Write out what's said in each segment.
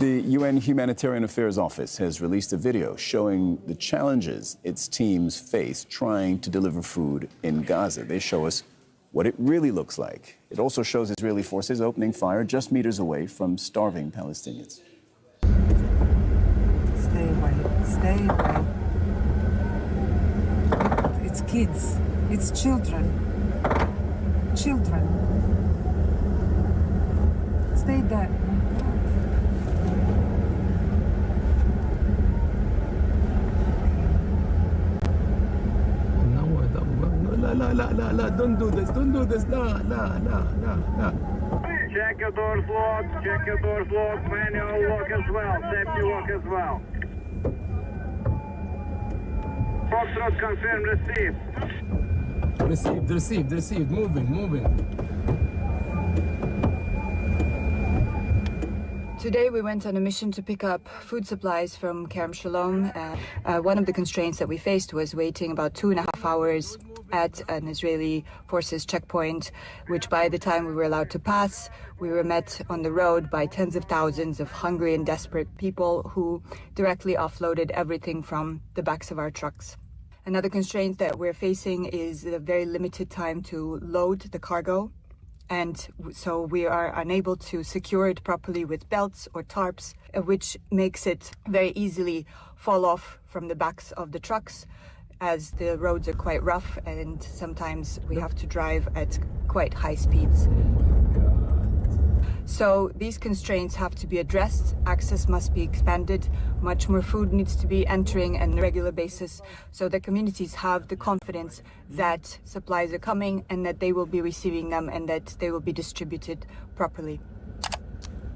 The UN Humanitarian Affairs Office has released a video showing the challenges its teams face trying to deliver food in Gaza. They show us what it really looks like. It also shows Israeli forces opening fire just meters away from starving Palestinians. Stay away, stay away. It's kids, it's children. Children. Stay there. لا, don't do this, لا. Check your doors locked, manual lock as well, safety lock as well. Foxtrot confirmed Received, moving. Today we went on a mission to pick up food supplies from Kerem Shalom. One of the constraints that we faced was waiting about 2.5 hours at an Israeli forces checkpoint, which by the time we were allowed to pass, we were met on the road by tens of thousands of hungry and desperate people who directly offloaded everything from the backs of our trucks. Another constraint that we're facing is the very limited time to load the cargo. And so we are unable to secure it properly with belts or tarps, which makes it very easily fall off from the backs of the trucks, as the roads are quite rough and sometimes we have to drive at quite high speeds. So these constraints have to be addressed. Access must be expanded. Much more food needs to be entering on a regular basis so that communities have the confidence that supplies are coming and that they will be receiving them and that they will be distributed properly.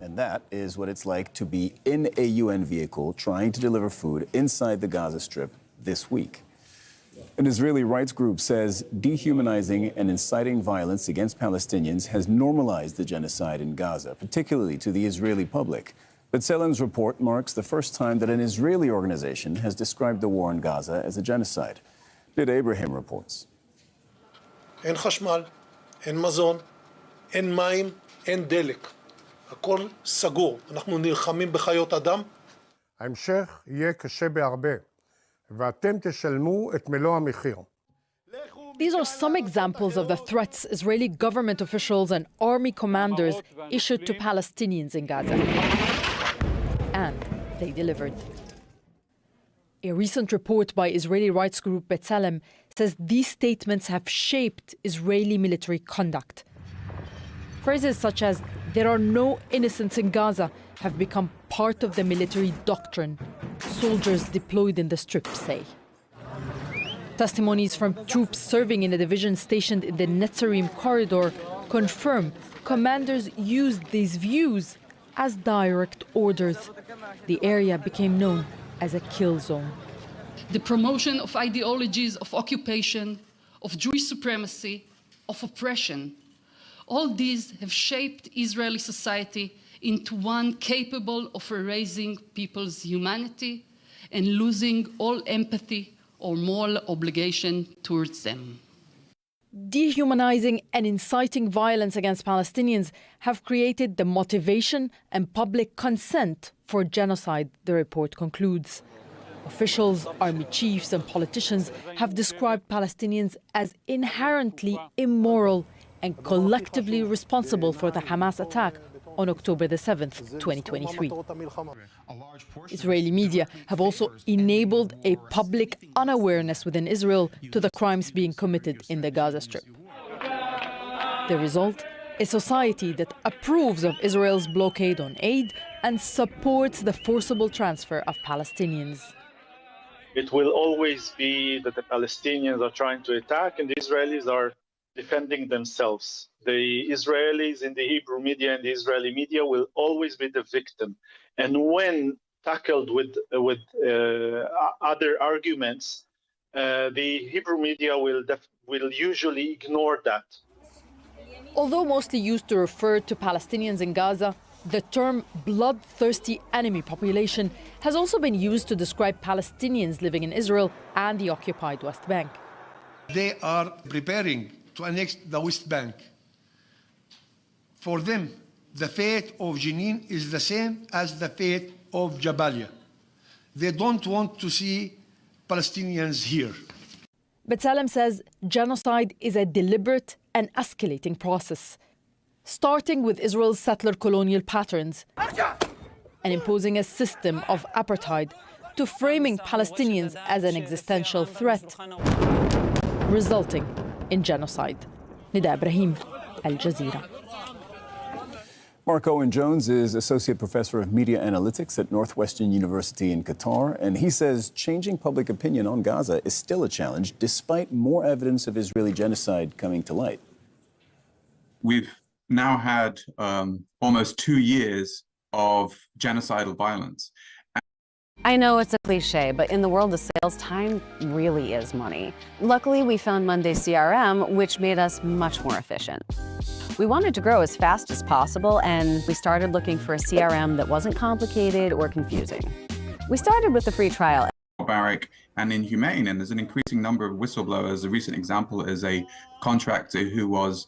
And that is what it's like to be in a UN vehicle trying to deliver food inside the Gaza Strip this week. An Israeli rights group says dehumanizing and inciting violence against Palestinians has normalized the genocide in Gaza, particularly to the Israeli public. But B'Tselem's report marks the first time that an Israeli organization has described the war in Gaza as a genocide. Did Abraham reports. אין חשמל, אין מזון, אין מים, אין דלק. הכל סגור. אנחנו נלחמים בחיות אדם. ההמשך יהיה קשה בהרבה. ואתם תשלמו את מלוא המחיר. These are some examples of the threats Israeli government officials and army commanders issued to Palestinians in Gaza. And they delivered. A recent report by Israeli rights group B'Tselem says these statements have shaped Israeli military conduct. Phrases such as, "There are no innocents in Gaza," have become part of the military doctrine soldiers deployed in the Strip say. Testimonies from troops serving in a division stationed in the Netzarim corridor confirm commanders used these views as direct orders. The area became known as a kill zone. The promotion of ideologies of occupation, of Jewish supremacy, of oppression, all these have shaped Israeli society into one capable of erasing people's humanity and losing all empathy or moral obligation towards them. Dehumanizing and inciting violence against Palestinians have created the motivation and public consent for genocide, the report concludes. Officials, army chiefs and politicians have described Palestinians as inherently immoral and collectively responsible for the Hamas attack on October the 7th, 2023. Israeli media have also enabled a public unawareness within Israel to the crimes being committed in the Gaza Strip. The result? A society that approves of Israel's blockade on aid and supports the forcible transfer of Palestinians. It will always be that the Palestinians are trying to attack and the Israelis are defending themselves. The Israelis in the Hebrew media and the Israeli media will always be the victim. And when tackled with other arguments, the Hebrew media will usually ignore that. Although mostly used to refer to Palestinians in Gaza, the term bloodthirsty enemy population has also been used to describe Palestinians living in Israel and the occupied West Bank. They are preparing to annex the West Bank. For them, the fate of Jenin is the same as the fate of Jabalia. They don't want to see Palestinians here. B'Tselem says genocide is a deliberate and escalating process, starting with Israel's settler colonial patterns and imposing a system of apartheid to framing Palestinians as an existential threat, resulting in genocide. Nida Ibrahim, Al Jazeera. Mark Owen Jones is Associate Professor of Media Analytics at Northwestern University in Qatar, and he says changing public opinion on Gaza is still a challenge despite more evidence of Israeli genocide coming to light. We've now had almost 2 years of genocidal violence. I know it's a cliche, but in the world of sales, time really is money. Luckily, we found Monday CRM, which made us much more efficient. We wanted to grow as fast as possible, and we started looking for a CRM that wasn't complicated or confusing. We started with the free trial. Barbaric and inhumane, and there's an increasing number of whistleblowers. A recent example is a contractor who was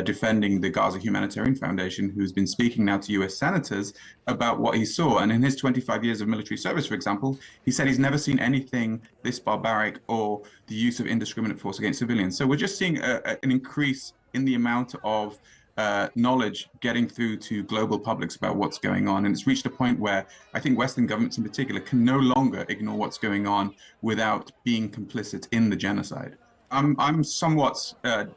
defending the Gaza Humanitarian Foundation, who's been speaking now to US senators about what he saw. And in his 25 years of military service, for example, he said he's never seen anything this barbaric or the use of indiscriminate force against civilians. So we're just seeing an increase in the amount of knowledge getting through to global publics about what's going on. And it's reached a point where I think Western governments in particular can no longer ignore what's going on without being complicit in the genocide. I'm somewhat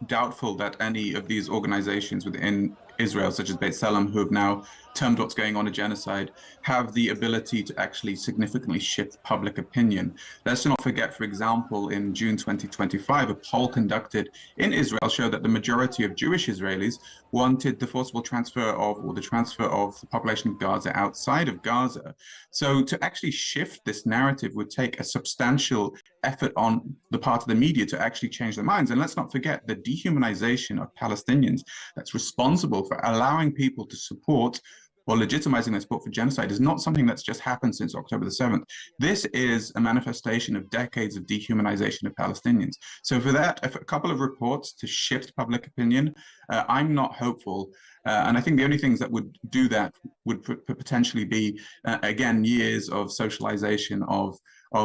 doubtful that any of these organizations within Israel, such as B'Tselem, who have now termed what's going on a genocide, have the ability to actually significantly shift public opinion. Let's not forget, for example, in June 2025, a poll conducted in Israel showed that the majority of Jewish Israelis wanted the forcible transfer of, or the transfer of the population of Gaza outside of Gaza. So to actually shift this narrative would take a substantial effort on the part of the media to actually change their minds. And let's not forget the dehumanization of Palestinians that's responsible for allowing people to support or legitimizing their support for genocide is not something that's just happened since October the 7th. This is a manifestation of decades of dehumanization of Palestinians. So for that, a couple of reports to shift public opinion, I'm not hopeful. And I think the only things that would do that would potentially be, again, years of socialization of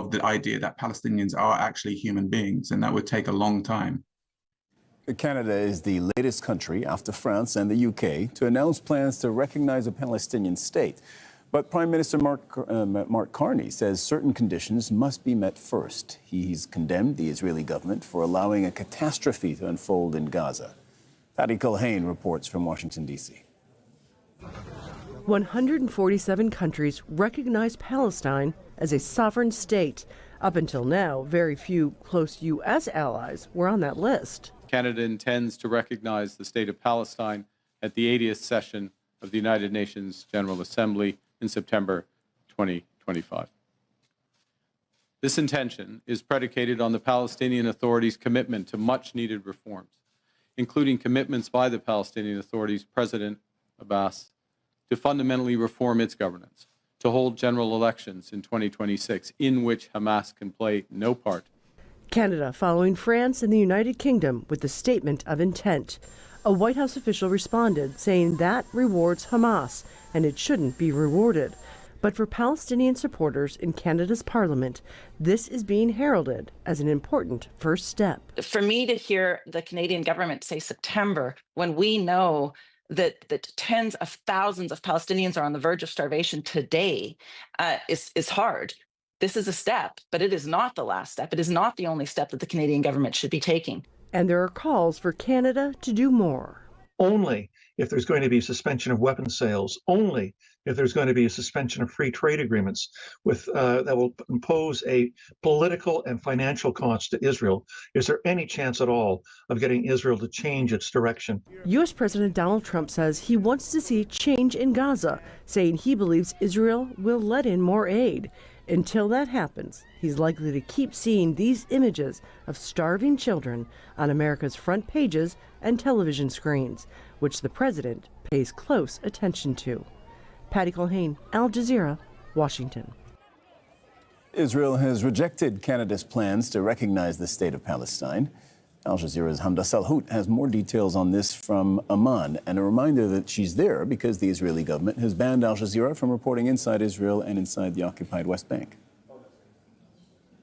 the idea that Palestinians are actually human beings, and that would take a long time. Canada is the latest country after France and the UK to announce plans to recognize a Palestinian state. But Prime Minister Mark Carney says certain conditions must be met first. He's condemned the Israeli government for allowing a catastrophe to unfold in Gaza. Patty Culhane reports from Washington, D.C. 147 countries recognize Palestine as a sovereign state. Up until now, very few close U.S. allies were on that list. Canada intends to recognize the state of Palestine at the 80th session of the United Nations General Assembly in September 2025. This intention is predicated on the Palestinian Authority's commitment to much-needed reforms, including commitments by the Palestinian Authority's President Abbas to fundamentally reform its governance, to hold general elections in 2026 in which Hamas can play no part. Canada following France and the United Kingdom with the statement of intent. A White House official responded, saying that rewards Hamas and it shouldn't be rewarded. But for Palestinian supporters in Canada's parliament, this is being heralded as an important first step. For me to hear the Canadian government say September, when we know that tens of thousands of Palestinians are on the verge of starvation today, is hard. This is a step, but it is not the last step. It is not the only step that the Canadian government should be taking. And there are calls for Canada to do more. Only if there's going to be suspension of weapons sales, only if there's going to be a suspension of free trade agreements with that will impose a political and financial cost to Israel, is there any chance at all of getting Israel to change its direction? U.S. President Donald Trump says he wants to see change in Gaza, saying he believes Israel will let in more aid. Until that happens, he's likely to keep seeing these images of starving children on America's front pages and television screens, which the president pays close attention to. Patty Culhane, Al Jazeera, Washington. Israel has rejected Canada's plans to recognize the state of Palestine. Al Jazeera's Hamda Salhout has more details on this from Amman, and a reminder that she's there because the Israeli government has banned Al Jazeera from reporting inside Israel and inside the occupied West Bank.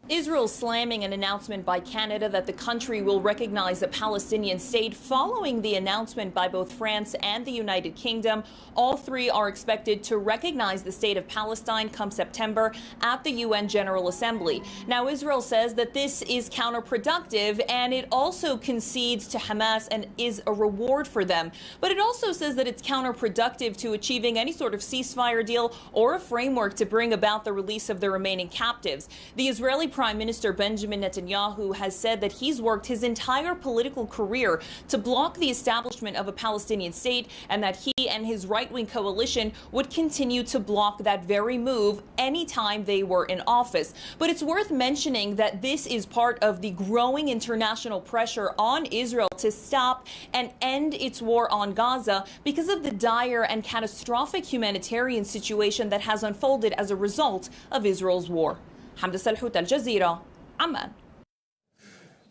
Israel slamming an announcement by Canada that the country will recognize a Palestinian state following the announcement by both France and the United Kingdom. All three are expected to recognize the state of Palestine come September at the UN General Assembly. Now, Israel says that this is counterproductive, and it also concedes to Hamas and is a reward for them. But it also says that it's counterproductive to achieving any sort of ceasefire deal or a framework to bring about the release of the remaining captives. The Israeli Prime Minister Benjamin Netanyahu has said that he's worked his entire political career to block the establishment of a Palestinian state, and that he and his right-wing coalition would continue to block that very move anytime they were in office. But it's worth mentioning that this is part of the growing international pressure on Israel to stop and end its war on Gaza because of the dire and catastrophic humanitarian situation that has unfolded as a result of Israel's war. Hamda Salhout, Al Jazeera, Amman.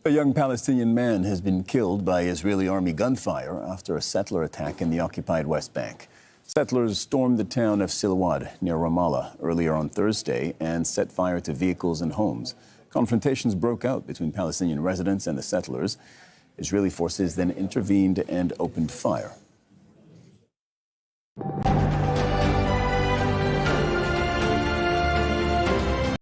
A young Palestinian man has been killed by Israeli army gunfire after a settler attack in the occupied West Bank. Settlers stormed the town of Silwad near Ramallah earlier on Thursday and set fire to vehicles and homes. Confrontations broke out between Palestinian residents and the settlers. Israeli forces then intervened and opened fire.